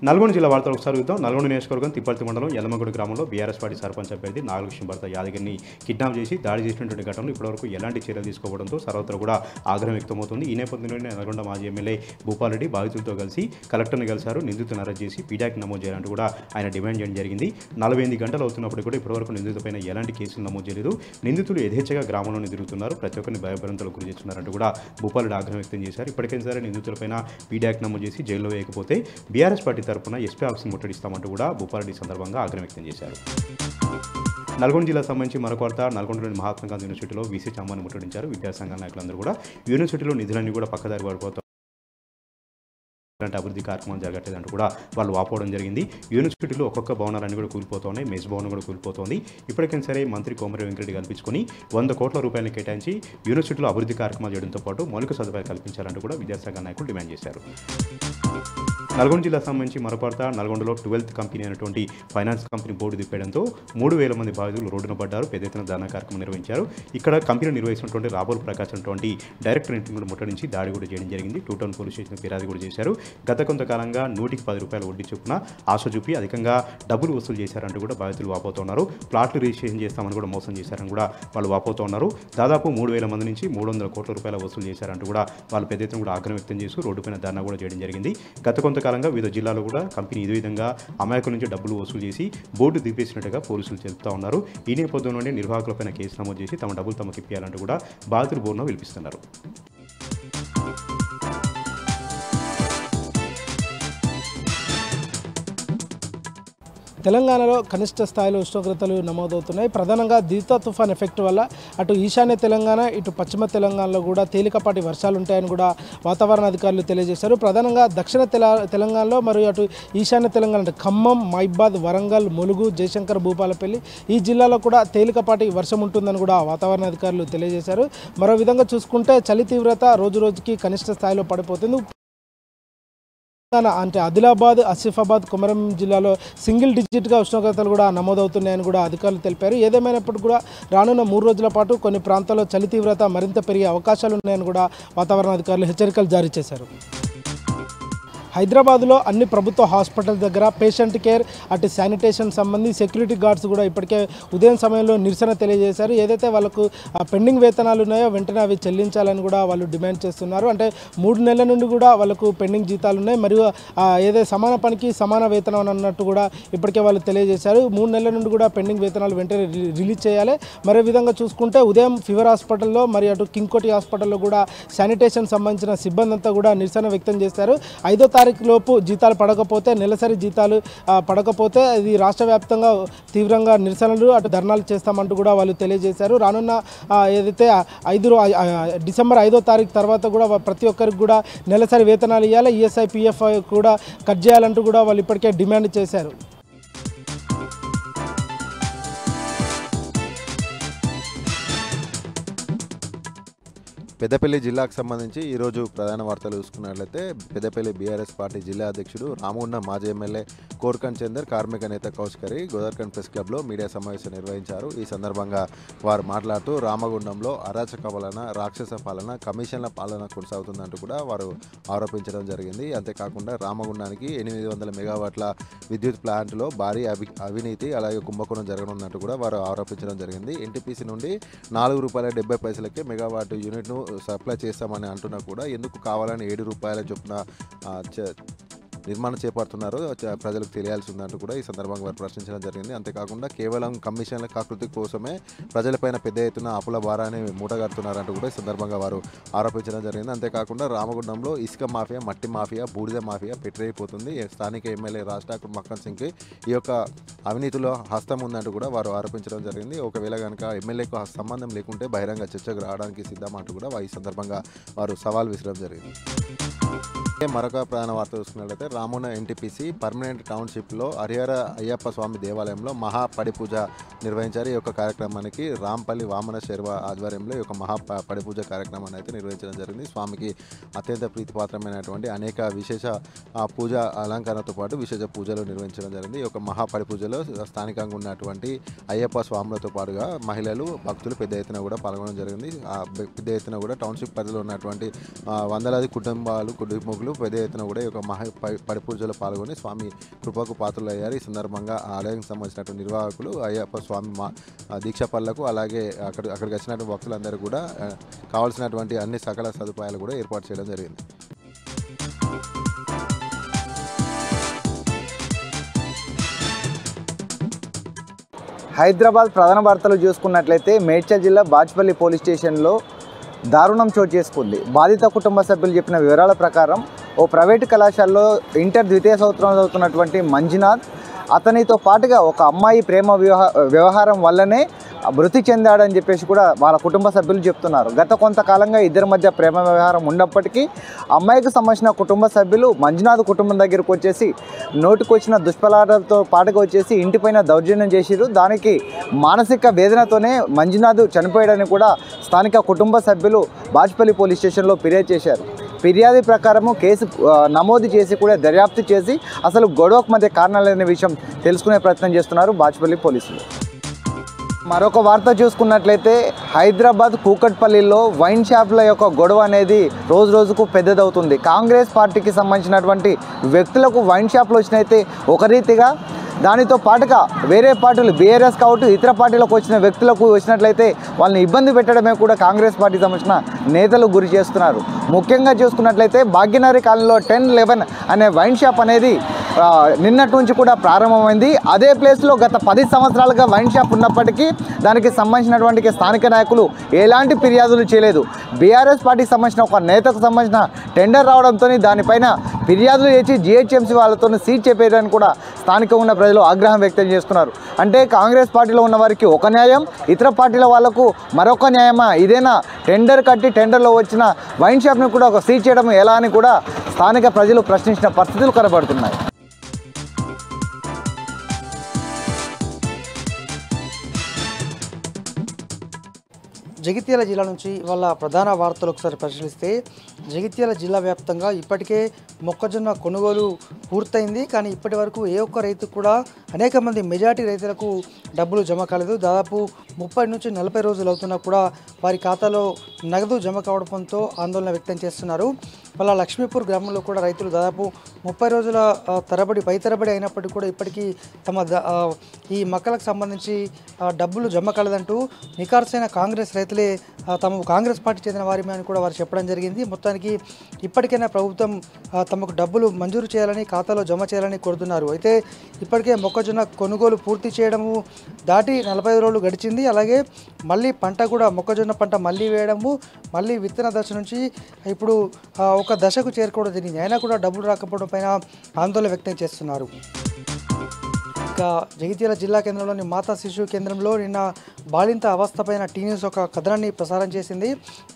నల్గొండ జిల్లా వార్తలు ఒకసారి చూద్దాం. నల్గొండ నియోజకవర్గం తిప్పర్తి మండలం యల్లమగూడ గ్రామంలో బీఆర్ఎస్ పార్టీ సర్పంచ్ అభ్యర్థి నాగలక్ష్మి భర్త యాదగిరిని కిడ్నాప్ చేసి దాడి చేసినటువంటి ఘటనలో ఇప్పటివరకు ఎలాంటి చర్యలు తీసుకోవడంతో సర్వత్రా కూడా ఆగ్రహం వ్యక్తమవుతుంది. ఈ నేపథ్యంలోనే నల్గొండ మాజీ ఎమ్మెల్యే భూపాల్ రెడ్డి బాధితులతో కలిసి కలెక్టర్ని కలిశారు. నిందితులను అరెస్ట్ చేసి పీడాక్ నమోదు చేయాలంటూ కూడా ఆయన డిమాండ్ చేయడం జరిగింది. 48 గంటలు అవుతున్నప్పుడు కూడా ఇప్పటివరకు నిందితులపైన ఎలాంటి కేసులు నమోదు చేయలేదు. నిందితులు యథేచ్ఛగా గ్రామంలోనే తిరుగుతున్నారు, ప్రతి ఒక్కరిని భయభ్రాంతులకు గురి చేస్తున్నారంటూ కూడా భూపాల్ రెడ్డి ఆగ్రహం వ్యక్తం చేశారు. ఇప్పటికైనా సరే నిందితులపైన పీడాక్ నమోదు చేసి జైల్లో వేయకపోతే బీఆర్ఎస్ పార్టీ తరఫున ఎస్పీ ఆఫీస్ని ముట్టడిస్తామంటూ కూడా భూపాల్ రెడ్డి సందర్భంగా ఆగ్రహం వ్యక్తం చేశారు. నల్గొండ జిల్లాకు సంబంధించి మరొక వార్త. నల్గొండలోని మహాత్మా గాంధీ యూనివర్సిటీలో వీసీ చామాన్ని ముట్టడించారు. విద్యాసంఘ నాయకులందరూ కూడా యూనివర్సిటీలో నిధులన్నీ కూడా పక్కదారి పడిపోతారు, అభివృద్ధి కార్యక్రమాలు జరగట్లేదంటూ కూడా వాళ్ళు వాపోవడం జరిగింది. యూనివర్సిటీలో ఒక్కొక్క భవనాలన్నీ కూడా కూలిపోతున్నాయి, మెస్ భవనం కూడా కూలిపోతుంది. ఇప్పటికైనా సరే మంత్రి కోమరెడ్డి వెంకటరెడ్డి కల్పించుకొని 100 కోట్ల రూపాయలను కేటాయించి యూనివర్సిటీలో అభివృద్ధి కార్యక్రమాలు చేయడంతో పాటు మౌలిక సదుపాయాలు కల్పించాలంటూ కూడా విద్యాశాఖ నాయకులు డిమాండ్ చేశారు. నల్గొండ జిల్లాకు సంబంధించి మరొక వార్త. నల్గొండలో 12th కంపెనీ అయినటువంటి ఫైనాన్స్ కంపెనీ బోర్డు దిప్పేయడంతో 3000 మంది బాధితులు రోడ్డున పడ్డారు. పెద్ద ఎత్తున ధర్నా కార్యక్రమం నిర్వహించారు. ఇక్కడ కంపెనీ నిర్వహిస్తున్నటువంటి రాబోల్ ప్రకాష్ అనేటువంటి డైరెక్టర్ ఇంటిని కూడా ముట్టడించి దాడి కూడా చేయడం జరిగింది. 2 టౌన్ పోలీస్ స్టేషన్ ఫిర్యాదు కూడా చేశారు. గత కొంతకాలంగా 100కి 10 రూపాయలు వడ్డీ చొప్పున ఆశ చూపి అధికంగా డబ్బులు వసూలు చేశారంటూ కూడా బాధితులు వాపోతున్నారు. ప్లాట్లు రిజిస్ట్రేషన్ చేస్తామని కూడా మోసం చేశారని కూడా వాళ్ళు వాపోతున్నారు. దాదాపు 3000 మంది నుంచి 300 కోట్ల రూపాయల వసూలు చేశారంటూ కూడా వాళ్ళు పెద్ద ఎత్తున కూడా ఆగ్రహం వ్యక్తం చేస్తూ రోడ్డుపైన ధర్నా కూడా చేయడం జరిగింది. గత కొంతకాలంగా వివిధ జిల్లాలో కూడా కంపెనీ ఇదే విధంగా అమాయకుల నుంచి డబ్బులు వసూలు చేసి బోర్డు దింపేసినట్టుగా పోలీసులు చెబుతా ఉన్నారు. ఈ నేపథ్యంలోనే నిర్వాహకులపైన కేసు నమోదు చేసి తమ డబ్బులు తమకు ఇప్పించాలంటూ కూడా బాధితులు బోర్డును పిలిపిస్తున్నారు. తెలంగాణలో కనిష్ట స్థాయిలో ఉష్ణోగ్రతలు నమోదవుతున్నాయి. ప్రధానంగా దిత్తా తుఫాన్ ఎఫెక్ట్ వల్ల అటు ఈశాన్య తెలంగాణ ఇటు పశ్చిమ తెలంగాణలో కూడా తేలికపాటి వర్షాలు ఉంటాయని కూడా వాతావరణ అధికారులు తెలియజేశారు. ప్రధానంగా దక్షిణ తెలంగాణలో మరియు అటు ఈశాన్య తెలంగాణ అంటే ఖమ్మం, మైబాద్, వరంగల్, ములుగు, జయశంకర్, భూపాలపల్లి ఈ జిల్లాలో కూడా తేలికపాటి వర్షం ఉంటుందని కూడా వాతావరణ అధికారులు తెలియజేశారు. మరో విధంగా చూసుకుంటే చలి తీవ్రత రోజు రోజుకి కనిష్ట స్థాయిలో పడిపోతుంది. అంటే ఆదిలాబాద్, ఆసిఫాబాద్, కొమరం జిల్లాలో సింగిల్ డిజిట్గా ఉష్ణోగ్రతలు కూడా నమోదవుతున్నాయని కూడా అధికారులు తెలిపారు. ఏదేమైనప్పటికీ కూడా రానున్న 3 రోజుల పాటు కొన్ని ప్రాంతాల్లో చలి తీవ్రత మరింత పెరిగే అవకాశాలు ఉన్నాయని కూడా వాతావరణ అధికారులు హెచ్చరికలు జారీ చేశారు. హైదరాబాద్లో అన్ని ప్రభుత్వ హాస్పిటల్ దగ్గర పేషెంట్ కేర్ అటు శానిటేషన్ సంబంధించి సెక్యూరిటీ గార్డ్స్ కూడా ఇప్పటికే ఉదయం సమయంలో నిరసన తెలియజేశారు. ఏదైతే వాళ్ళకు పెండింగ్ వేతనాలు ఉన్నాయో వెంటనే అవి చెల్లించాలని కూడా వాళ్ళు డిమాండ్ చేస్తున్నారు. అంటే 3 నెలల నుండి కూడా వాళ్ళకు పెండింగ్ జీతాలు ఉన్నాయి, మరియు ఏదైతే సమాన పనికి సమాన వేతనం అన్నట్టు కూడా ఇప్పటికే వాళ్ళు తెలియజేశారు. 3 నెలల నుండి కూడా పెండింగ్ వేతనాలు వెంటనే రిలీజ్ చేయాలి. మరో విధంగా చూసుకుంటే ఉదయం ఫీవర్ హాస్పిటల్లో మరియు అటు కింగ్కోటి హాస్పిటల్లో కూడా శానిటేషన్ సంబంధించిన సిబ్బంది అంతా కూడా నిరసన వ్యక్తం చేశారు. 5వ తారీఖు లోపు జీతాలు పడకపోతే, నెలసరి జీతాలు పడకపోతే ఇది రాష్ట్ర వ్యాప్తంగా తీవ్రంగా నిరసనలు అటు ధర్నాలు చేస్తామంటూ కూడా వాళ్ళు తెలియజేశారు. రానున్న ఏదైతే డిసెంబర్ 5వ తారీఖు తర్వాత కూడా ప్రతి ఒక్కరికి కూడా నెలసరి వేతనాలు ఇవ్వాలి, ఈఎస్ఐ, పిఎఫ్ కూడా కట్ చేయాలంటూ కూడా వాళ్ళు ఇప్పటికే డిమాండ్ చేశారు. పెద్దపల్లి జిల్లాకు సంబంధించి ఈరోజు ప్రధాన వార్తలు చూసుకున్నట్లయితే పెద్దపల్లి బీఆర్ఎస్ పార్టీ జిల్లా అధ్యక్షుడు రామగుండ మాజీ ఎమ్మెల్యే కోర్కన్ చందర్, కార్మిక నేత కౌశికరి గోదార్ఖండ్ ప్రెస్ క్లబ్లో మీడియా సమావేశం నిర్వహించారు. ఈ సందర్భంగా వారు మాట్లాడుతూ రామగుండంలో అరాచక పాలన, రాక్షస పాలన, కమిషన్ల పాలన కొనసాగుతుందంటూ కూడా వారు ఆరోపించడం జరిగింది. అంతేకాకుండా రామగుండానికి 800 మెగావాట్ల విద్యుత్ ప్లాంట్లో భారీ అవినీతి అలాగే కుంభకోణం జరగనున్నట్టు కూడా వారు ఆరోపించడం జరిగింది. ఎన్టీపీసీ నుండి ₹4.70 మెగావాట్ యూనిట్ను సప్లై చేస్తామని అంటున్నా కూడా ఎందుకు కావాలని ₹7 చొప్పున నిర్మాణం చేపడుతున్నారు ప్రజలకు తెలియాల్సి ఉందంటూ కూడా ఈ సందర్భంగా వారు ప్రశ్నించడం జరిగింది. అంతేకాకుండా కేవలం కమిషన్ల కాకృతి కోసమే ప్రజలపైన పెద్ద ఎత్తున అప్పుల భారాన్ని మూటగడుతున్నారంటూ కూడా ఈ సందర్భంగా వారు ఆరోపించడం జరిగింది. అంతేకాకుండా రామగుండంలో ఇసుక మాఫియా, మట్టి మాఫియా, బూడిద మాఫియా పెట్టరైపోతుంది. స్థానిక ఎమ్మెల్యే రాజ్ ఠాకూర్ మక్కన్ సింగ్కి ఈ యొక్క అవినీతిలో హస్తం ఉందంటూ కూడా వారు ఆరోపించడం జరిగింది. ఒకవేళ కనుక ఎమ్మెల్యేకు సంబంధం లేకుంటే బహిరంగ చర్చకు రావడానికి సిద్ధమంటూ కూడా ఈ సందర్భంగా వారు సవాల్ విసరడం జరిగింది. మరొక ప్రధాన వార్త చూసుకున్నట్లయితే రామగుండ ఎన్టీపీసీ పర్మనెంట్ టౌన్షిప్లో హరిహర అయ్యప్ప స్వామి దేవాలయంలో మహా పడిపూజ నిర్వహించారు. ఈ యొక్క కార్యక్రమానికి రాంపల్లి వామన శర్వ ఆధ్వర్యంలో ఈ యొక్క మహా పడిపూజ కార్యక్రమాన్ని అయితే నిర్వహించడం జరిగింది. స్వామికి అత్యంత ప్రీతిపాత్రమైనటువంటి అనేక విశేష పూజ అలంకరణతో పాటు విశేష పూజలు నిర్వహించడం జరిగింది. ఈ యొక్క మహా పడిపూజలో స్థానికంగా ఉన్నటువంటి అయ్యప్ప స్వాములతో పాటుగా మహిళలు, భక్తులు పెద్ద ఎత్తున కూడా పాల్గొనడం జరిగింది. పెద్ద ఎత్తున కూడా టౌన్షిప్ పరిధిలో ఉన్నటువంటి వందలాది కుటుంబాలు, కుటుంబీకులు పెద్ద ఎత్తున కూడా ఈ యొక్క పడి పూజలో పాల్గొని స్వామి కృపకు పాత్రలయ్యారు. ఈ సందర్భంగా ఆలయానికి సంబంధించినటువంటి నిర్వాహకులు అయ్యప్ప స్వామి దీక్షా పనులకు అలాగే అక్కడికి వచ్చినటువంటి భక్తులందరూ కూడా కావాల్సినటువంటి అన్ని సకల సదుపాయాలు కూడా ఏర్పాటు చేయడం జరిగింది. హైదరాబాద్ ప్రధాన వార్తలు చూసుకున్నట్లయితే మేడ్చల్ జిల్లా బాచ్పల్లి పోలీస్ స్టేషన్లో దారుణం చోటు చేసుకుంది. బాధిత కుటుంబ సభ్యులు చెప్పిన వివరాల ప్రకారం ఓ ప్రైవేటు కళాశాలలో ఇంటర్ ద్వితీయ సంవత్సరం చదువుతున్నటువంటి మంజునాథ్, అతనితో పాటుగా ఒక అమ్మాయి ప్రేమ వ్యవహారం వల్లనే మృతి చెందాడని చెప్పేసి కూడా వాళ్ళ కుటుంబ సభ్యులు చెప్తున్నారు. గత కొంతకాలంగా ఇద్దరి మధ్య ప్రేమ వ్యవహారం ఉన్నప్పటికీ అమ్మాయికి సంబంధించిన కుటుంబ సభ్యులు మంజునాథ్ కుటుంబం దగ్గరకు వచ్చేసి నోటికొచ్చిన దుష్ప్రలాటలతో పాటుగా వచ్చేసి ఇంటిపైన దౌర్జన్యం చేసిరు. దానికి మానసిక వేదనతోనే మంజునాథ్ చనిపోయాడని కూడా స్థానిక కుటుంబ సభ్యులు బాచ్పల్లి పోలీస్ స్టేషన్లో ఫిర్యాదు చేశారు. ఫిర్యాదు ప్రకారము కేసు నమోదు చేసి కూడా దర్యాప్తు చేసి అసలు గొడవకు మధ్య కారణాలనే విషయం తెలుసుకునే ప్రయత్నం చేస్తున్నారు బాచ్పల్లి పోలీసులు. మరొక వార్త చూసుకున్నట్లయితే హైదరాబాద్ కూకట్పల్లిలో వైన్ షాప్ల యొక్క గొడవ అనేది రోజు రోజుకు పెద్దదవుతుంది. కాంగ్రెస్ పార్టీకి సంబంధించినటువంటి వ్యక్తులకు వైన్ షాప్లు వచ్చినైతే ఒక రీతిగా, దానితో పాటుగా వేరే పార్టీలు బీఆర్ఎస్ కావచ్చు ఇతర పార్టీలకు వచ్చిన వ్యక్తులకు వచ్చినట్లయితే వాళ్ళని ఇబ్బంది పెట్టడమే కూడా కాంగ్రెస్ పార్టీకి సంబంధించిన నేతలు గురి చేస్తున్నారు. ముఖ్యంగా చూసుకున్నట్లయితే భాగ్యనగర్ కాలనీలో 10-11 అనే వైన్ షాప్ అనేది నిన్నటి నుంచి కూడా ప్రారంభమైంది. అదే ప్లేస్లో గత 10 సంవత్సరాలుగా వైన్ షాప్ ఉన్నప్పటికీ దానికి సంబంధించినటువంటి స్థానిక నాయకులు ఎలాంటి ఫిర్యాదులు చేయలేదు. బీఆర్ఎస్ పార్టీకి సంబంధించిన ఒక నేతకు సంబంధించిన టెండర్ రావడంతో దానిపైన ఫిర్యాదులు చేసి జీహెచ్ఎంసీ వాళ్ళతో సీజ్ చెప్పేదని కూడా స్థానికంగా ఉన్న ప్రజలు ఆగ్రహం వ్యక్తం చేస్తున్నారు. అంటే కాంగ్రెస్ పార్టీలో ఉన్న వారికి ఒక న్యాయం, ఇతర పార్టీల వాళ్లకు మరొక న్యాయమా? ఇదేనా టెండర్ కట్టి టెండర్లో వచ్చిన వైన్ షాప్ని కూడా ఒక సీజ్ చేయడం ఎలా అని కూడా స్థానిక ప్రజలు ప్రశ్నించిన పరిస్థితులు కనబడుతున్నాయి. జగిత్యాల జిల్లా నుంచి వాళ్ళ ప్రధాన వార్తలు ఒకసారి పరిశీలిస్తే జగిత్యాల జిల్లా వ్యాప్తంగా ఇప్పటికే మొక్కజొన్న కొనుగోలు పూర్తయింది. కానీ ఇప్పటి వరకు ఏ ఒక్క రైతు కూడా అనేక మంది మెజార్టీ రైతులకు డబ్బులు జమ కాలేదు. దాదాపు 30 నుంచి 40 రోజులు అవుతున్నా కూడా వారి ఖాతాలో నగదు జమ కావడంతో ఆందోళన వ్యక్తం చేస్తున్నారు. వాళ్ళ లక్ష్మీపూర్ గ్రామంలో కూడా రైతులు దాదాపు 30 రోజుల పైతరబడి అయినప్పటికీ కూడా ఇప్పటికీ తమ ఈ మొక్కలకు సంబంధించి డబ్బులు జమ కాలేదంటూ నికార్సైన కాంగ్రెస్ రైతులే తమ కాంగ్రెస్ పార్టీ చెందిన వారిమే అని కూడా వారు చెప్పడం జరిగింది. మొత్తానికి ఇప్పటికైనా ప్రభుత్వం తమకు డబ్బులు మంజూరు చేయాలని, ఖాతాలో జమ చేయాలని కోరుతున్నారు. అయితే ఇప్పటికే మొక్కజొన్న కొనుగోలు పూర్తి చేయడము దాటి 45 రోజులు గడిచింది. అలాగే మళ్ళీ పంట కూడా మొక్కజొన్న పంట మళ్ళీ వేయడము, మళ్ళీ విత్తన దశ నుంచి ఇప్పుడు ఒక దశకు చేరుకోవడం జరిగింది. అయినా కూడా డబ్బులు రాకపోవడం పైన ఆందోళన వ్యక్తం చేస్తున్నారు. ఇక జగిత్యాల జిల్లా కేంద్రంలోని మాతా శిశు కేంద్రంలో నిన్న బాలింత అవస్థపైన టీ న్యూస్ ఒక కథనాన్ని ప్రసారం చేసింది.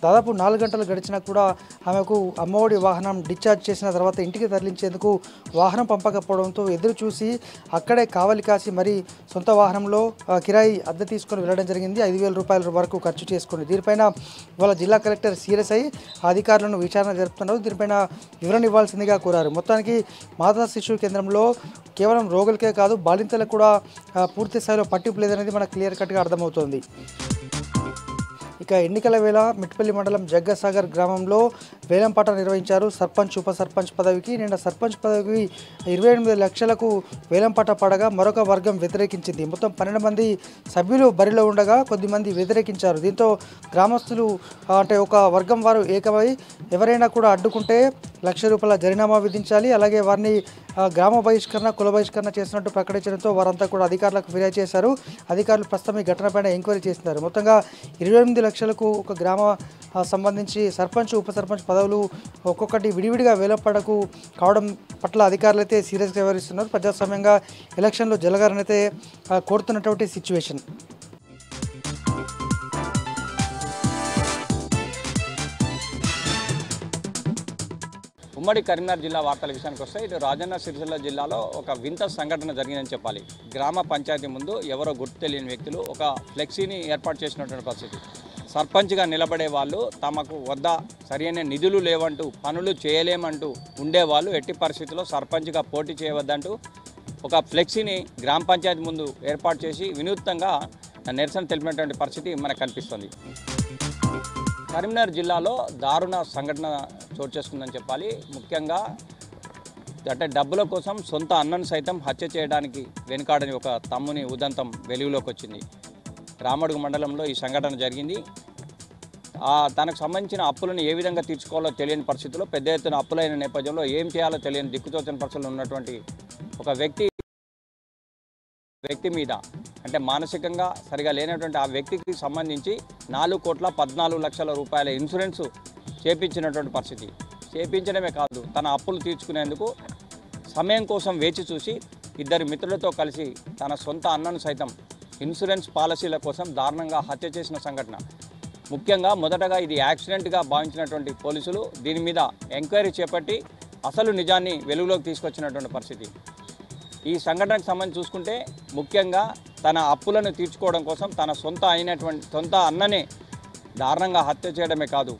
దాదాపు 4 గంటలు గడిచినా కూడా ఆమెకు అమ్మఒడి వాహనం డిశ్చార్జ్ చేసిన తర్వాత ఇంటికి తరలించేందుకు వాహనం పంపకపోవడంతో ఎదురు చూసి అక్కడే కావలి కాసి మరి సొంత వాహనంలో కిరాయి అద్దె తీసుకొని వెళ్ళడం జరిగింది. 5,000 రూపాయల వరకు ఖర్చు చేసుకుంది. దీనిపైన వాళ్ళ జిల్లా కలెక్టర్ సీరియస్ అయి అధికారులను విచారణ జరుపుతున్నారు. దీనిపైన వివరణ ఇవ్వాల్సిందిగా కోరారు. మొత్తానికి మాతా శిశు కేంద్రంలో కేవలం రోగులకే కాదు బాలింతలకు కూడా పూర్తి స్థాయిలో పట్టింపు లేదనేది మనకు క్లియర్ కట్గా అర్థమవుతోంది. ఇక ఎన్నికల వేళ మిట్పల్లి మండలం జగ్గసాగర్ గ్రామంలో వేలంపాట నిర్వహించారు. సర్పంచ్ ఉప సర్పంచ్ పదవికి నిన్న సర్పంచ్ పదవికి 28 లక్షలకు వేలంపాట పడగా మరొక వర్గం వ్యతిరేకించింది. మొత్తం 12 మంది సభ్యులు బరిలో ఉండగా కొద్దిమంది వ్యతిరేకించారు. దీంతో గ్రామస్తులు అంటే ఒక వర్గం వారు ఏకమై ఎవరైనా కూడా అడ్డుకుంటే ₹1,00,000 జరిమానా విధించాలి, అలాగే వారిని గ్రామ బహిష్కరణ కుల బహిష్కరణ చేసినట్టు ప్రకటించడంతో వారంతా కూడా అధికారులకు ఫిర్యాదు చేశారు. అధికారులు ప్రస్తుతం ఈ ఘటనపైన ఎంక్వైరీ చేస్తున్నారు. మొత్తంగా 28 లక్షలకు ఒక గ్రామ సంబంధించి సర్పంచ్ ఉప సర్పంచ్ పదవులు ఒక్కొక్కటి విడివిడిగా వేలంపాటకు కావడం పట్ల అధికారులు అయితే సీరియస్గా వ్యవహరిస్తున్నారు. ప్రజాస్వామ్యంగా ఎలక్షన్లు జరగాలని అయితే కోరుతున్నటువంటి సిచ్యువేషన్. ఉమ్మడి కరీంనగర్ జిల్లా వార్తల విషయానికి వస్తే ఇటు రాజన్న సిరిసిల్ల జిల్లాలో ఒక వింత సంఘటన జరిగిందని చెప్పాలి. గ్రామ పంచాయతీ ముందు ఎవరో గుర్తు తెలియని వ్యక్తులు ఒక ఫ్లెక్సీని ఏర్పాటు చేసినటువంటి పరిస్థితి. సర్పంచ్గా నిలబడే వాళ్ళు తమకు వద్ద సరైన నిధులు లేవంటూ పనులు చేయలేమంటూ ఉండేవాళ్ళు ఎట్టి పరిస్థితుల్లో సర్పంచ్గా పోటీ చేయవద్దంటూ ఒక ఫ్లెక్సీని గ్రామ పంచాయతీ ముందు ఏర్పాటు చేసి వినూత్నంగా నిరసన తెలిపినటువంటి పరిస్థితి మనకు కనిపిస్తుంది. కరీంనగర్ జిల్లాలో దారుణ సంఘటన చోటు చేసుకుందని చెప్పాలి. ముఖ్యంగా అంటే డబ్బుల కోసం సొంత అన్నను సైతం హత్య చేయడానికి వెనుకాడని ఒక తమ్ముని ఉదంతం వెలుగులోకి వచ్చింది. రామడుగు మండలంలో ఈ సంఘటన జరిగింది. తనకు సంబంధించిన అప్పులను ఏ విధంగా తీర్చుకోవాలో తెలియని పరిస్థితుల్లో, పెద్ద ఎత్తున అప్పులైన నేపథ్యంలో ఏం చేయాలో తెలియని దిక్కుతోచని పరిస్థితుల్లో ఉన్నటువంటి ఒక వ్యక్తి మీద, అంటే మానసికంగా సరిగా లేనటువంటి ఆ వ్యక్తికి సంబంధించి 4,14,00,000 రూపాయల ఇన్సూరెన్స్ చేపించినటువంటి పరిస్థితి. చేపించడమే కాదు, తన అప్పులు తీర్చుకునేందుకు సమయం కోసం వేచి చూసి ఇద్దరు మిత్రులతో కలిసి తన సొంత అన్నను సైతం ఇన్సూరెన్స్ పాలసీల కోసం దారుణంగా హత్య చేసిన సంఘటన. ముఖ్యంగా మొదటగా ఇది యాక్సిడెంట్గా భావించినటువంటి పోలీసులు దీని మీద ఎంక్వైరీ చేపట్టి అసలు నిజాన్ని వెలుగులోకి తీసుకొచ్చినటువంటి పరిస్థితి. ఈ సంఘటనకు సంబంధించి చూసుకుంటే ముఖ్యంగా తన అప్పులను తీర్చుకోవడం కోసం తన సొంత అన్ననే దారుణంగా హత్య చేయడమే కాదు,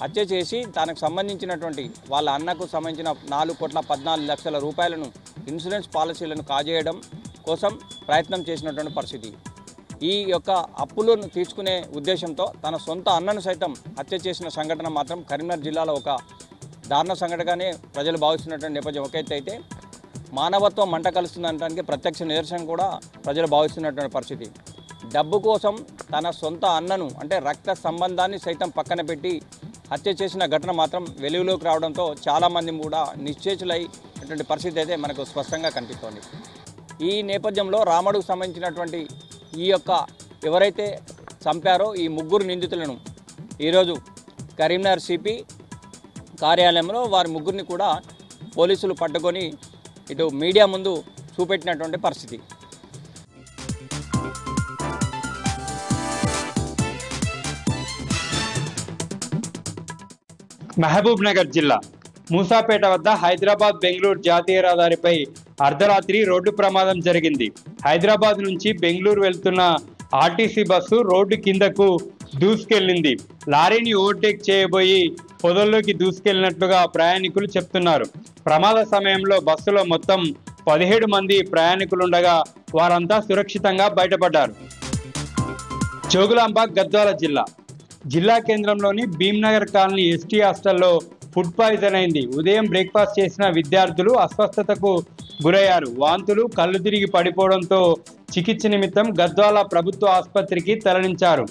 హత్య చేసి తనకు సంబంధించినటువంటి వాళ్ళ అన్నకు సంబంధించిన 4,14,00,000 రూపాయలను ఇన్సూరెన్స్ పాలసీలను కాజేయడం కోసం ప్రయత్నం చేసినటువంటి పరిస్థితి. ఈ యొక్క అప్పులను తీర్చుకునే ఉద్దేశంతో తన సొంత అన్నను సైతం హత్య చేసిన సంఘటన మాత్రం కరీంనగర్ జిల్లాలో ఒక దారుణ సంఘటనగానే ప్రజలు భావిస్తున్నటువంటి నేపథ్యం ఒక ఎత్తు అయితే, మానవత్వం మంట కలుస్తుందనడానికి ప్రత్యక్ష నిదర్శనం కూడా ప్రజలు భావిస్తున్నటువంటి పరిస్థితి. డబ్బు కోసం తన సొంత అన్నను, అంటే రక్త సంబంధాన్ని సైతం పక్కన పెట్టి హత్య చేసిన ఘటన మాత్రం వెలుగులోకి రావడంతో చాలామంది కూడా నిశ్చేతులైనటువంటి పరిస్థితి అయితే మనకు స్పష్టంగా కనిపిస్తోంది. ఈ నేపథ్యంలో రామడుకు సంబంధించినటువంటి ఈ యొక్క ఎవరైతే చంపారో ఈ ముగ్గురు నిందితులను ఈరోజు కరీంనగర్ సిపి కార్యాలయంలో వారి ముగ్గురిని కూడా పోలీసులు పట్టుకొని ఇటు మీడియా ముందు చూపెట్టినటువంటి పరిస్థితి. మహబూబ్ నగర్ జిల్లా మూసాపేట వద్ద హైదరాబాద్ బెంగళూరు జాతీయ రహదారిపై అర్ధరాత్రి రోడ్డు ప్రమాదం జరిగింది. హైదరాబాద్ నుంచి బెంగళూరు వెళ్తున్న ఆర్టీసీ బస్సు రోడ్డు కిందకు దూసుకెళ్లింది. లారీని ఓవర్టేక్ చేయబోయి పొదల్లోకి దూసుకెళ్లినట్లుగా ప్రయాణికులు చెప్తున్నారు. ప్రమాద సమయంలో బస్సులో మొత్తం 17 మంది ప్రయాణికులుండగా వారంతా సురక్షితంగా బయటపడ్డారు. జోగులాంబ గద్వాల జిల్లా కేంద్రంలోని భీమ్నగర్ కాలనీ ఎస్టీ హాస్టల్లో ఫుడ్ పాయిజన్ అయింది. ఉదయం బ్రేక్ఫాస్ట్ చేసిన విద్యార్థులు అస్వస్థతకు గురయ్యారు. వాంతులు, కళ్ళు తిరిగి పడిపోవడంతో చికిత్స నిమిత్తం గద్వాల ప్రభుత్వ ఆసుపత్రికి తరలించారు.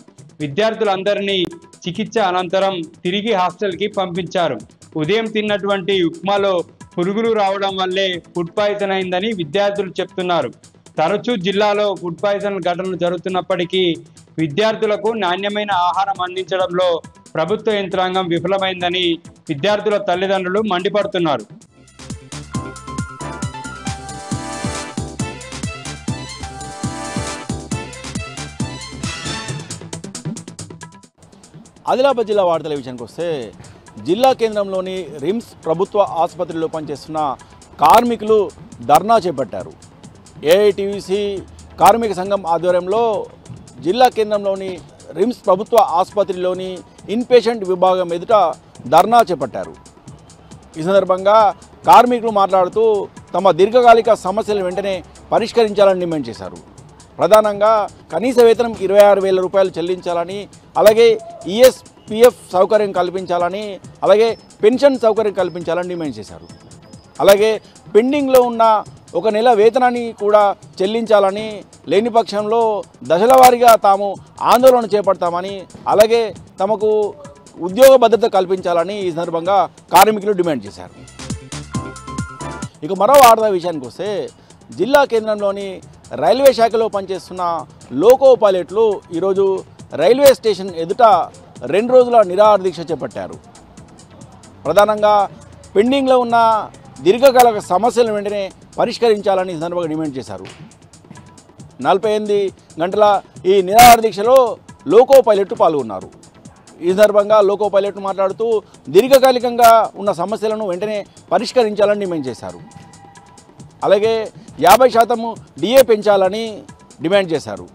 విద్యార్థులందరినీ చికిత్స అనంతరం తిరిగి హాస్టల్కి పంపించారు. ఉదయం తిన్నటువంటి ఉప్మాలో పురుగులు రావడం వల్లే ఫుడ్ పాయిజన్ అయిందని విద్యార్థులు చెప్తున్నారు. తరచూ జిల్లాలో ఫుడ్ పాయిజన్ ఘటనలు జరుగుతున్నప్పటికీ విద్యార్థులకు నాణ్యమైన ఆహారం అందించడంలో ప్రభుత్వ యంత్రాంగం విఫలమైందని విద్యార్థుల తల్లిదండ్రులు మండిపడుతున్నారు. ఆదిలాబాద్ జిల్లా వార్తల విషయానికి వస్తే, జిల్లా కేంద్రంలోని రిమ్స్ ప్రభుత్వ ఆసుపత్రిలో పనిచేస్తున్న కార్మికులు ధర్నా చేపట్టారు. ఏఐటీయూసీ కార్మిక సంఘం ఆధ్వర్యంలో జిల్లా కేంద్రంలోని రిమ్స్ ప్రభుత్వ ఆసుపత్రిలోని ఇన్పేషెంట్ విభాగం ఎదుట ధర్నా చేపట్టారు. ఈ సందర్భంగా కార్మికులు మాట్లాడుతూ తమ దీర్ఘకాలిక సమస్యలను వెంటనే పరిష్కరించాలని డిమాండ్ చేశారు. ప్రధానంగా కనీస వేతనం 26,000 రూపాయలు చెల్లించాలని, అలాగే ఈఎస్పీఎఫ్ సౌకర్యం కల్పించాలని, అలాగే పెన్షన్ సౌకర్యం కల్పించాలని డిమాండ్ చేశారు. అలాగే పెండింగ్లో ఉన్న 1 నెల వేతనాన్ని కూడా చెల్లించాలని, లేని పక్షంలో దశల వారీగా తాము ఆందోళన చేపడతామని, అలాగే తమకు ఉద్యోగ భద్రత కల్పించాలని ఈ సందర్భంగా కార్మికులు డిమాండ్ చేశారు. ఇక మరో వార్తా విషయానికి వస్తే, జిల్లా కేంద్రంలోని రైల్వే శాఖలో పనిచేస్తున్న లోకో పైలట్లు ఈరోజు రైల్వే స్టేషన్ ఎదుట 2 రోజుల నిరాహార దీక్ష చేపట్టారు. ప్రధానంగా పెండింగ్లో ఉన్న దీర్ఘకాలిక సమస్యలను వెంటనే పరిష్కరించాలని ఈ సందర్భంగా డిమాండ్ చేశారు. 48 గంటల ఈ నిరాహార దీక్షలో లోకో పైలట్ పాల్గొన్నారు. ఈ సందర్భంగా లోకో పైలట్ మాట్లాడుతూ దీర్ఘకాలికంగా ఉన్న సమస్యలను వెంటనే పరిష్కరించాలని డిమాండ్ చేశారు. అలాగే 50% డిఏ పెంచాలని డిమాండ్ చేశారు.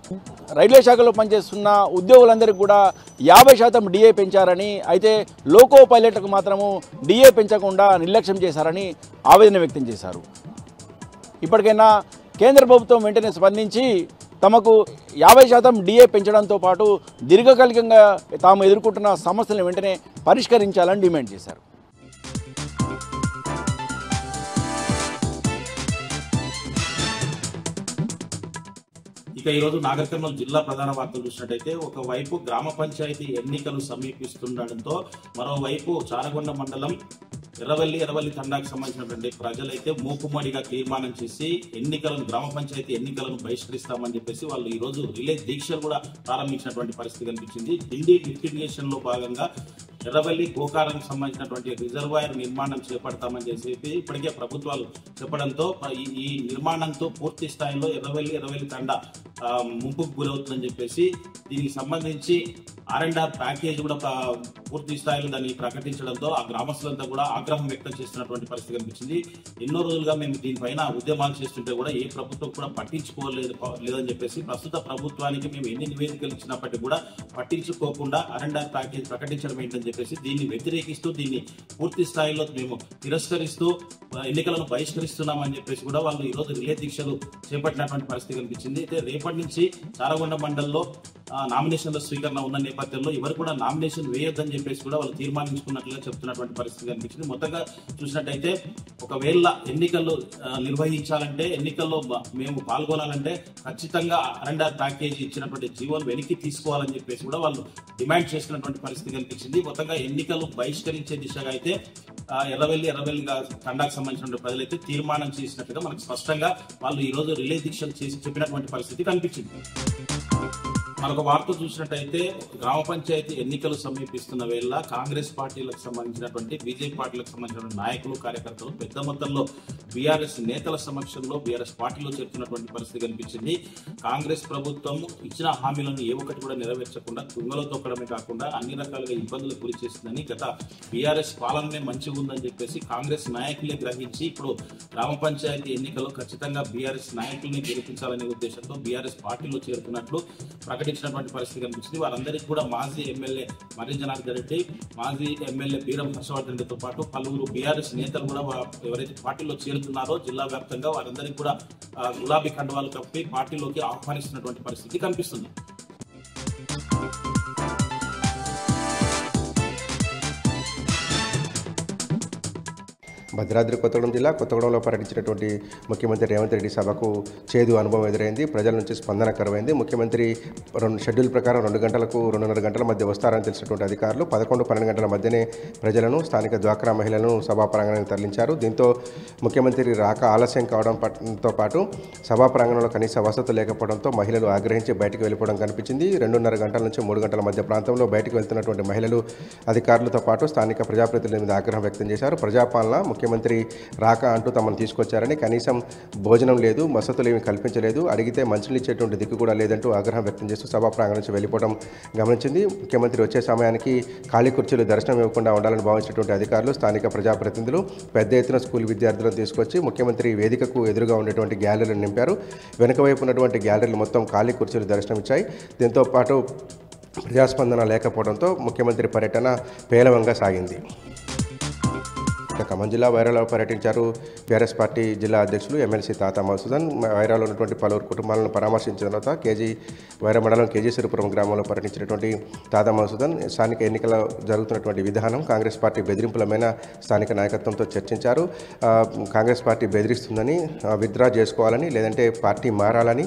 రైల్వే శాఖలో పనిచేస్తున్న ఉద్యోగులందరికీ కూడా 50% డిఏ పెంచారని, అయితే లోకో పైలట్లకు మాత్రము డిఏ పెంచకుండా నిర్లక్ష్యం చేశారని ఆవేదన వ్యక్తం చేశారు. ఇప్పటికైనా కేంద్ర ప్రభుత్వం వెంటనే స్పందించి తమకు 50% డిఏ పెంచడంతో పాటు దీర్ఘకాలికంగా తాము ఎదుర్కొంటున్న సమస్యలను వెంటనే పరిష్కరించాలని డిమాండ్ చేశారు. ఇక ఈరోజు నాగర్ కర్నూలు జిల్లా ప్రధాన వార్తలు చూసినట్టయితే ఒకవైపు గ్రామ పంచాయతీ ఎన్నికలు సమీపిస్తుండటంతో మరోవైపు చారగొండ మండలం ఎర్రవల్లి తండాకు సంబంధించినటువంటి ప్రజలైతే మూకుమ్మడిగా తీర్మానం చేసి గ్రామ పంచాయతీ ఎన్నికలను బహిష్కరిస్తామని చెప్పేసి వాళ్ళు ఈ రోజు రిలే దీక్షలు కూడా ప్రారంభించినటువంటి పరిస్థితి కనిపించింది. డిండి లిఫ్టిగేషన్ లో భాగంగా ఎర్రవల్లి గోకారానికి సంబంధించినటువంటి రిజర్వాయర్ నిర్మాణం చేపడతామని చెప్పి ఇప్పటికే ప్రభుత్వాలు చెప్పడంతో ఈ నిర్మాణంతో పూర్తి స్థాయిలో ఎర్రవల్లి తండా ముంపుకు గురవుతుందని చెప్పేసి దీనికి సంబంధించి R&R ప్యాకేజ్ కూడా పూర్తి స్థాయిలో దాన్ని ప్రకటించడంతో ఆ గ్రామస్తులంతా కూడా ఆగ్రహం వ్యక్తం చేస్తున్నటువంటి పరిస్థితి కనిపించింది. ఎన్నో రోజులుగా మేము దీనిపైన ఉద్యమాలు చేస్తుంటే కూడా ఏ ప్రభుత్వం కూడా పట్టించుకోలేదని చెప్పేసి ప్రస్తుత ప్రభుత్వానికి మేము ఎన్ని నివేదికలు ఇచ్చినప్పటికీ కూడా పట్టించుకోకుండా R&R ప్యాకేజ్ ప్రకటించడం ఏంటని చెప్పేసి దీన్ని వ్యతిరేకిస్తూ దీన్ని పూర్తి స్థాయిలో మేము తిరస్కరిస్తూ ఎన్నికలను బహిష్కరిస్తున్నామని చెప్పేసి కూడా వాళ్ళు ఈ రోజు రిలే దీక్షలు చేపట్టినటువంటి పరిస్థితి కనిపించింది. అయితే రేపటి నుంచి చారగొండ మండలంలో నామినేషన్ల స్వీకరణ ఉన్న నేపథ్యంలో ఎవరు కూడా నామినేషన్ వేయొద్దని చెప్పేసి కూడా వాళ్ళు తీర్మానించుకున్నట్లుగా చెప్తున్నటువంటి పరిస్థితి కనిపించింది. మొత్తంగా చూసినట్టయితే ఒకవేళ ఎన్నికలు నిర్వహించాలంటే ఎన్నికల్లో మేము పాల్గొనాలంటే ఖచ్చితంగా R&R ప్యాకేజీ ఇచ్చినటువంటి జీవోలు వెనక్కి తీసుకోవాలని చెప్పేసి కూడా వాళ్ళు డిమాండ్ చేస్తున్నటువంటి పరిస్థితి కనిపించింది. మొత్తంగా ఎన్నికలు బహిష్కరించే దిశగా అయితే ఎర్రవల్లి తండాకు సంబంధించిన ప్రజలైతే తీర్మానం చేసినట్టుగా మనకు స్పష్టంగా వాళ్ళు ఈ రోజు రిలే దీక్షలు చేసి చెప్పినటువంటి పరిస్థితి కనిపించింది. మరొక వార్త చూసినట్టయితే గ్రామ పంచాయతీ ఎన్నికలు సమీపిస్తున్న వేళ కాంగ్రెస్ పార్టీలకు సంబంధించినటువంటి బీజేపీ పార్టీలకు సంబంధించిన నాయకులు కార్యకర్తలు పెద్ద మొత్తంలో బీఆర్ఎస్ నేతల సమక్షంలో బీఆర్ఎస్ పార్టీలో చేరుతున్నటువంటి పరిస్థితి కనిపించింది. కాంగ్రెస్ ప్రభుత్వం ఇచ్చిన హామీలను ఏ ఒక్కటి కూడా నెరవేర్చకుండా తుంగలో తొక్కడమే కాకుండా అన్ని రకాలుగా ఇబ్బందులు గురి చేస్తుందని గత బీఆర్ఎస్ పాలననే మంచిగా ఉందని చెప్పేసి కాంగ్రెస్ నాయకులే గ్రహించి ఇప్పుడు గ్రామ పంచాయతీ ఎన్నికల్లో ఖచ్చితంగా బీఆర్ఎస్ నాయకుల్ని గెలిపించాలనే ఉద్దేశంతో బీఆర్ఎస్ పార్టీలో చేరుతున్నట్లు ప్రకటించినటువంటి పరిస్థితి కనిపించింది. వారందరికీ కూడా మాజీ ఎమ్మెల్యే మర్రి జనార్దన్ రెడ్డి, మాజీ ఎమ్మెల్యే బీరం హర్షవర్ధన్ రెడ్డితో పాటు పలువురు బీఆర్ఎస్ నేతలు కూడా ఎవరైతే పార్టీలో చేరుతున్నారో జిల్లా వ్యాప్తంగా వారందరికీ కూడా గులాబీ కండువాలు కప్పి పార్టీలోకి ఆహ్వానిస్తున్నటువంటి పరిస్థితి కనిపిస్తుంది. భద్రాద్రి కొత్తగూడెం జిల్లా కొత్తగూడెంలో పర్యటించినటువంటి ముఖ్యమంత్రి రేవంత్ రెడ్డి సభకు చేదు అనుభవం ఎదురైంది. ప్రజల నుంచి స్పందన కరువైంది. ముఖ్యమంత్రి షెడ్యూల్ ప్రకారం 2 గంటలకు 2.5 గంటల మధ్య వస్తారని తెలిసినటువంటి అధికారులు 11-12 గంటల మధ్యనే ప్రజలను స్థానిక డ్వాక్రా మహిళలను సభా ప్రాంగణానికి తరలించారు. దీంతో ముఖ్యమంత్రి రాక ఆలస్యం కావడంతో పాటు సభా ప్రాంగణంలో కనీస వసతులు లేకపోవడంతో మహిళలు ఆగ్రహించి బయటకు వెళ్ళిపోవడం కనిపించింది. 2.5 గంటల నుంచి 3 గంటల మధ్య ప్రాంతంలో బయటకు వెళ్తున్నటువంటి మహిళలు అధికారులతో పాటు స్థానిక ప్రజాప్రతినిధుల మీద ఆగ్రహం వ్యక్తం చేశారు. ప్రజాపాలన ముఖ్యమంత్రి రాక అంటూ తమను తీసుకొచ్చారని, కనీసం భోజనం లేదు, వసతులు ఏమీ కల్పించలేదు, అడిగితే మంచులు ఇచ్చేటువంటి దిక్కు కూడా లేదంటూ ఆగ్రహం వ్యక్తం చేస్తూ సభా ప్రాంగణం నుంచి వెళ్ళిపోవడం గమనించింది. ముఖ్యమంత్రి వచ్చే సమయానికి ఖాళీ కుర్చీలు దర్శనం ఇవ్వకుండా ఉండాలని భావించినటువంటి అధికారులు స్థానిక ప్రజాప్రతినిధులు పెద్ద ఎత్తున స్కూల్ విద్యార్థులను తీసుకొచ్చి ముఖ్యమంత్రి వేదికకు ఎదురుగా ఉండేటువంటి గ్యాలరీలను నింపారు. వెనుక వైపు ఉన్నటువంటి గ్యాలరీలు మొత్తం ఖాళీ కుర్చీలు దర్శనం ఇచ్చాయి. దీంతో పాటు ప్రజాస్పందన లేకపోవడంతో ముఖ్యమంత్రి పర్యటన పేలవంగా సాగింది. ఖమ్మం జిల్లా వైరాలో పర్యటించారు బీఆర్ఎస్ పార్టీ జిల్లా అధ్యక్షులు ఎమ్మెల్సీ తాతా మధుసూదన్. వైరాలో ఉన్నటువంటి పలువురు కుటుంబాలను పరామర్శించిన తర్వాత వైరా మండలం కేజీశ్వరపురం గ్రామంలో పర్యటించినటువంటి తాతా మధుసూదన్ స్థానిక ఎన్నికల జరుగుతున్నటువంటి విధానం, కాంగ్రెస్ పార్టీ బెదిరింపులమైన స్థానిక నాయకత్వంతో చర్చించారు. కాంగ్రెస్ పార్టీ బెదిరిస్తుందని, విత్డ్రా చేసుకోవాలని, లేదంటే పార్టీ మారాలని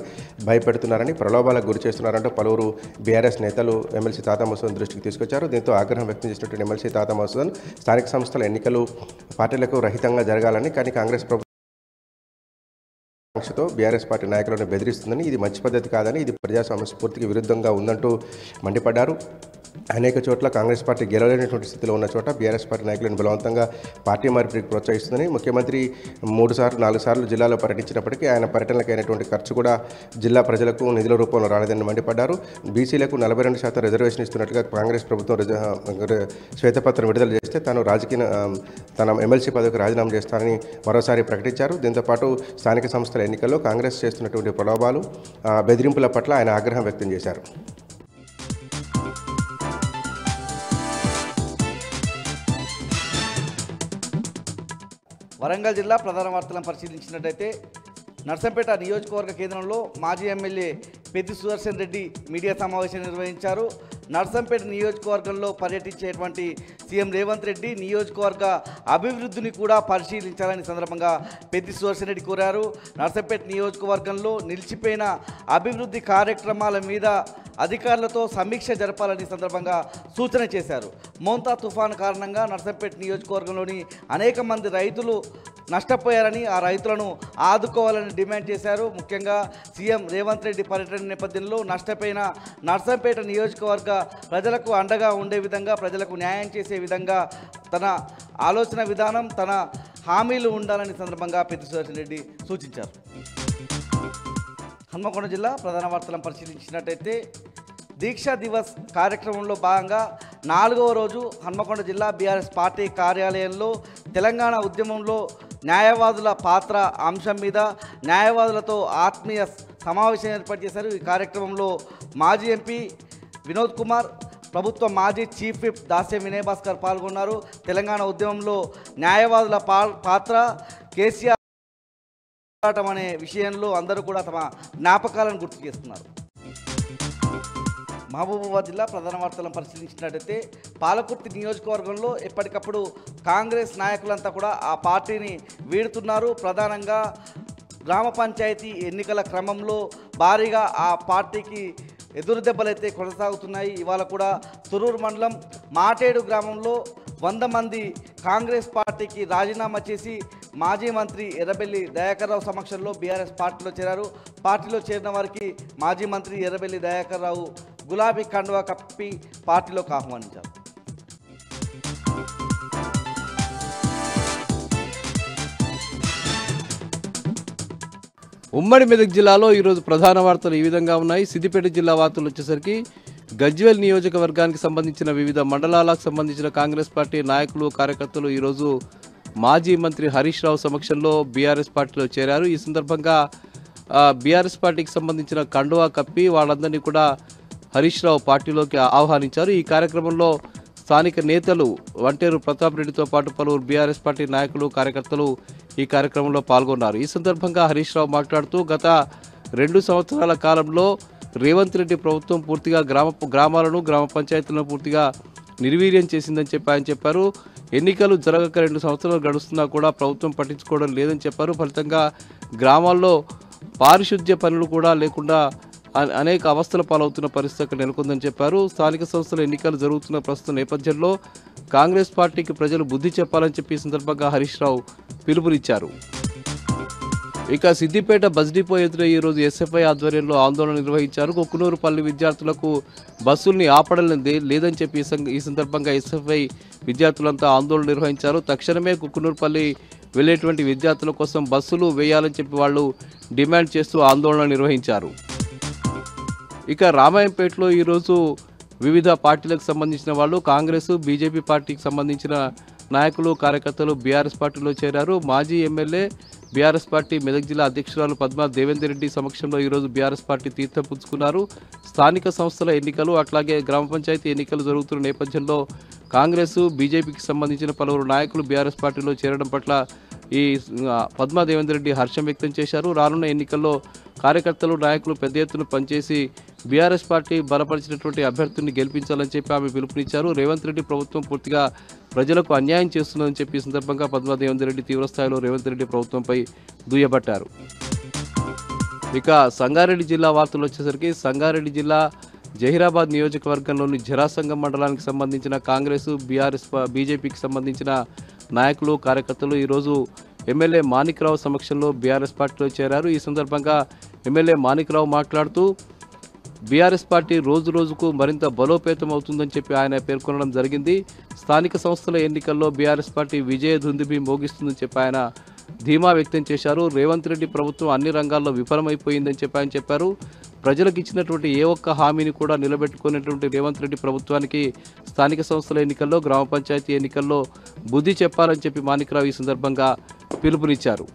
భయపెడుతున్నారని, ప్రలోభాలకు గురి చేస్తున్నారంటూ పలువురు బీఆర్ఎస్ నేతలు ఎమ్మెల్సీ తాతా మధుసూదన్ దృష్టికి తీసుకొచ్చారు. దీంతో ఆగ్రహం వ్యక్తం చేసినటువంటి ఎమ్మెల్సీ తాతా మధుసూదన్ స్థానిక సంస్థల ఎన్నికలు పార్టీలకు రహితంగా జరగాలని, కానీ కాంగ్రెస్ ప్రభుత్వంతో బీఆర్ఎస్ పార్టీ నాయకులను బెదిరిస్తుందని, ఇది మంచి పద్ధతి కాదని, ఇది ప్రజాస్వామ్య స్ఫూర్తికి విరుద్ధంగా ఉందంటూ మండిపడ్డారు. అనేక చోట్ల కాంగ్రెస్ పార్టీ గెలవలేనటువంటి స్థితిలో ఉన్న చోట బీఆర్ఎస్ పార్టీ నాయకులను బలవంతంగా పార్టీ మార్పిడికి ప్రోత్సహిస్తుందని, ముఖ్యమంత్రి 3-4 సార్లు జిల్లాలో పర్యటించినప్పటికీ ఆయన పర్యటనలకు అయినటువంటి ఖర్చు కూడా జిల్లా ప్రజలకు నిధుల రూపంలో రాలేదని మండిపడ్డారు. బీసీలకు 42% రిజర్వేషన్ ఇస్తున్నట్టుగా కాంగ్రెస్ ప్రభుత్వం శ్వేతపత్రం విడుదల చేస్తే తన ఎమ్మెల్సీ పదవికి రాజీనామా చేస్తానని మరోసారి ప్రకటించారు. దీంతోపాటు స్థానిక సంస్థల ఎన్నికల్లో కాంగ్రెస్ చేస్తున్నటువంటి ప్రలోభాలు, బెదిరింపుల పట్ల ఆయన ఆగ్రహం వ్యక్తం చేశారు. వరంగల్ జిల్లా ప్రధాన వార్తలను పరిశీలించినట్టయితే నర్సంపేట నియోజకవర్గ కేంద్రంలో మాజీ ఎమ్మెల్యే పెద్ది సుదర్శన్ రెడ్డి మీడియా సమావేశం నిర్వహించారు. నర్సంపేట నియోజకవర్గంలో పర్యటించేటువంటి సీఎం రేవంత్ రెడ్డి నియోజకవర్గ అభివృద్ధిని కూడా పరిశీలించాలని సందర్భంగా పెద్ది సుదర్శన్ రెడ్డి కోరారు. నర్సంపేట నియోజకవర్గంలో నిలిచిపోయిన అభివృద్ధి కార్యక్రమాల మీద అధికారులతో సమీక్ష జరపాలని సందర్భంగా సూచన చేశారు. మోంతా తుఫాను కారణంగా నర్సంపేట నియోజకవర్గంలోని అనేక మంది రైతులు నష్టపోయారని, ఆ రైతులను ఆదుకోవాలని డిమాండ్ చేశారు. ముఖ్యంగా సీఎం రేవంత్ రెడ్డి పర్యటన నేపథ్యంలో నష్టపోయిన నర్సంపేట నియోజకవర్గ ప్రజలకు అండగా ఉండే విధంగా, ప్రజలకు న్యాయం చేసే విధంగా తన ఆలోచన విధానం, తన హామీలు ఉండాలని సందర్భంగా పెద్ది సుదర్శన్ రెడ్డి సూచించారు. హన్మకొండ జిల్లా ప్రధాన వార్తలను పరిశీలించినట్టయితే దీక్షా దివస్ కార్యక్రమంలో భాగంగా 4వ రోజు హన్మకొండ జిల్లా బీఆర్ఎస్ పార్టీ కార్యాలయంలో తెలంగాణ ఉద్యమంలో న్యాయవాదుల పాత్ర అంశం మీద న్యాయవాదులతో ఆత్మీయ సమావేశం ఏర్పాటు చేశారు. ఈ కార్యక్రమంలో మాజీ ఎంపీ వినోద్ కుమార్, ప్రభుత్వ మాజీ చీఫ్ విప్ దాస్యం వినయ్ భాస్కర్ పాల్గొన్నారు. తెలంగాణ ఉద్యమంలో న్యాయవాదుల పాత్ర, కేసీఆర్ అనే విషయంలో అందరూ కూడా తమ జ్ఞాపకాలను గుర్తు చేస్తున్నారు. మహబూబాబాద్ జిల్లా ప్రధాన వార్తలను పరిశీలించినట్టయితే పాలకుర్తి నియోజకవర్గంలో ఎప్పటికప్పుడు కాంగ్రెస్ నాయకులంతా కూడా ఆ పార్టీని వీడుతున్నారు. ప్రధానంగా గ్రామ పంచాయతీ ఎన్నికల క్రమంలో భారీగా ఆ పార్టీకి ఎదురు దెబ్బలైతే కొనసాగుతున్నాయి. ఇవాళ కూడా తురూరు మండలం మాటేడు గ్రామంలో 100 మంది కాంగ్రెస్ పార్టీకి రాజీనామా చేసి మాజీ మంత్రి ఎర్రబెల్లి దయాకర్ రావు సమక్షంలో బీఆర్ఎస్ పార్టీలో చేరారు. పార్టీలో చేరిన వారికి మాజీ మంత్రి ఎర్రబెల్లి దయాకర్ రావు గులాబీ కండువా కప్పి పార్టీలోకి ఆహ్వానించారు. ఉమ్మడి మెదక్ జిల్లాలో ఈరోజు ప్రధాన వార్తలు ఈ విధంగా ఉన్నాయి. సిద్దిపేట జిల్లా వార్తలు వచ్చేసరికి గజ్వేల్ నియోజకవర్గానికి సంబంధించిన వివిధ మండలాలకు సంబంధించిన కాంగ్రెస్ పార్టీ నాయకులు, కార్యకర్తలు ఈరోజు మాజీ మంత్రి హరీష్ రావు సమక్షంలో బీఆర్ఎస్ పార్టీలో చేరారు. ఈ సందర్భంగా బీఆర్ఎస్ పార్టీకి సంబంధించిన కండువా కప్పి వాళ్ళందరినీ కూడా హరీష్ రావు పార్టీలోకి ఆహ్వానించారు. ఈ కార్యక్రమంలో స్థానిక నేతలు వంటేరు ప్రతాప్ రెడ్డితో పాటు పలువురు బీఆర్ఎస్ పార్టీ నాయకులు, కార్యకర్తలు ఈ కార్యక్రమంలో పాల్గొన్నారు. ఈ సందర్భంగా హరీష్ రావు మాట్లాడుతూ గత 2 సంవత్సరాల కాలంలో రేవంత్ రెడ్డి ప్రభుత్వం పూర్తిగా గ్రామాలను, గ్రామ పంచాయతీలను పూర్తిగా నిర్వీర్యం చేసిందని ఆయన చెప్పారు. ఎన్నికలు జరగక 2 సంవత్సరాలు గడుస్తున్నా కూడా ప్రభుత్వం పట్టించుకోవడం లేదని చెప్పారు. ఫలితంగా గ్రామాల్లో పారిశుద్ధ్య పనులు కూడా లేకుండా అనేక అవస్థల పాలవుతున్న పరిస్థితి అక్కడ నెలకొందని చెప్పారు. స్థానిక సంస్థల ఎన్నికలు జరుగుతున్న ప్రస్తుత నేపథ్యంలో కాంగ్రెస్ పార్టీకి ప్రజలు బుద్ధి చెప్పాలని చెప్పి ఈ సందర్భంగా హరీష్ రావు పిలుపునిచ్చారు. ఇక సిద్దిపేట బస్ డిపో ఎదుట ఈరోజు ఎస్ఎఫ్ఐ ఆధ్వర్యంలో ఆందోళన నిర్వహించారు. కొక్కునూరుపల్లి విద్యార్థులకు బస్సుల్ని ఆపడం లేదని చెప్పి ఈ సందర్భంగా ఎస్ఎఫ్ఐ విద్యార్థులంతా ఆందోళన నిర్వహించారు. తక్షణమే కొక్కునూరుపల్లి వెళ్లేటువంటి విద్యార్థుల కోసం బస్సులు వేయాలని చెప్పి వాళ్ళు డిమాండ్ చేస్తూ ఆందోళన నిర్వహించారు. ఇక రామాయంపేటలో ఈరోజు వివిధ పార్టీలకు సంబంధించిన వాళ్ళు, కాంగ్రెస్, బీజేపీ పార్టీకి సంబంధించిన నాయకులు, కార్యకర్తలు బీఆర్ఎస్ పార్టీలో చేరారు. మాజీ ఎమ్మెల్యే బీఆర్ఎస్ పార్టీ మెదక్ జిల్లా అధ్యక్షురాలు పద్మా దేవేందర్ రెడ్డి సమక్షంలో ఈరోజు బీఆర్ఎస్ పార్టీ తీర్థం పుచ్చుకున్నారు. స్థానిక సంస్థల ఎన్నికలు అట్లాగే గ్రామ పంచాయతీ ఎన్నికలు జరుగుతున్న నేపథ్యంలో కాంగ్రెస్, బీజేపీకి సంబంధించిన పలువురు నాయకులు బీఆర్ఎస్ పార్టీలో చేరడం పట్ల ఈ పద్మా దేవేందర్ రెడ్డి హర్షం వ్యక్తం చేశారు. రానున్న ఎన్నికల్లో కార్యకర్తలు, నాయకులు పెద్ద ఎత్తున పనిచేసి బీఆర్ఎస్ పార్టీ బలపరిచినటువంటి అభ్యర్థుల్ని గెలిపించాలని చెప్పి ఆమె పిలుపునిచ్చారు. రేవంత్ రెడ్డి ప్రభుత్వం పూర్తిగా ప్రజలకు అన్యాయం చేస్తుందని చెప్పి ఈ సందర్భంగా పద్మా దేవేందర్ రెడ్డి తీవ్రస్థాయిలో రేవంత్ రెడ్డి ప్రభుత్వంపై దుయ్యబట్టారు. ఇక సంగారెడ్డి జిల్లా వార్తలు వచ్చేసరికి సంగారెడ్డి జిల్లా జహీరాబాద్ నియోజకవర్గంలోని జరాసంగం మండలానికి సంబంధించిన కాంగ్రెస్, బీఆర్ఎస్, బీజేపీకి సంబంధించిన నాయకులు, కార్యకర్తలు ఈరోజు ఎమ్మెల్యే మాణిక్రావు సమక్షంలో బీఆర్ఎస్ పార్టీలో చేరారు. ఈ సందర్భంగా ఎమ్మెల్యే మాణిక్రావు మాట్లాడుతూ బీఆర్ఎస్ పార్టీ రోజు రోజుకు మరింత బలోపేతం అవుతుందని చెప్పి ఆయన పేర్కొనడం జరిగింది. స్థానిక సంస్థల ఎన్నికల్లో బీఆర్ఎస్ పార్టీ విజయ దుందుబి మోగిస్తుందని చెప్పి ఆయన ధీమా వ్యక్తం చేశారు. రేవంత్ రెడ్డి ప్రభుత్వం అన్ని రంగాల్లో విఫలమైపోయిందని చెప్పి ఆయన చెప్పారు. ప్రజలకు ఇచ్చినటువంటి ఏ ఒక్క హామీని కూడా నిలబెట్టుకునేటువంటి రేవంత్ రెడ్డి ప్రభుత్వానికి స్థానిక సంస్థల ఎన్నికల్లో, గ్రామ పంచాయతీ ఎన్నికల్లో బుద్ధి చెప్పాలని చెప్పి మాణిక్రావు ఈ సందర్భంగా పిలుపునిచ్చారు.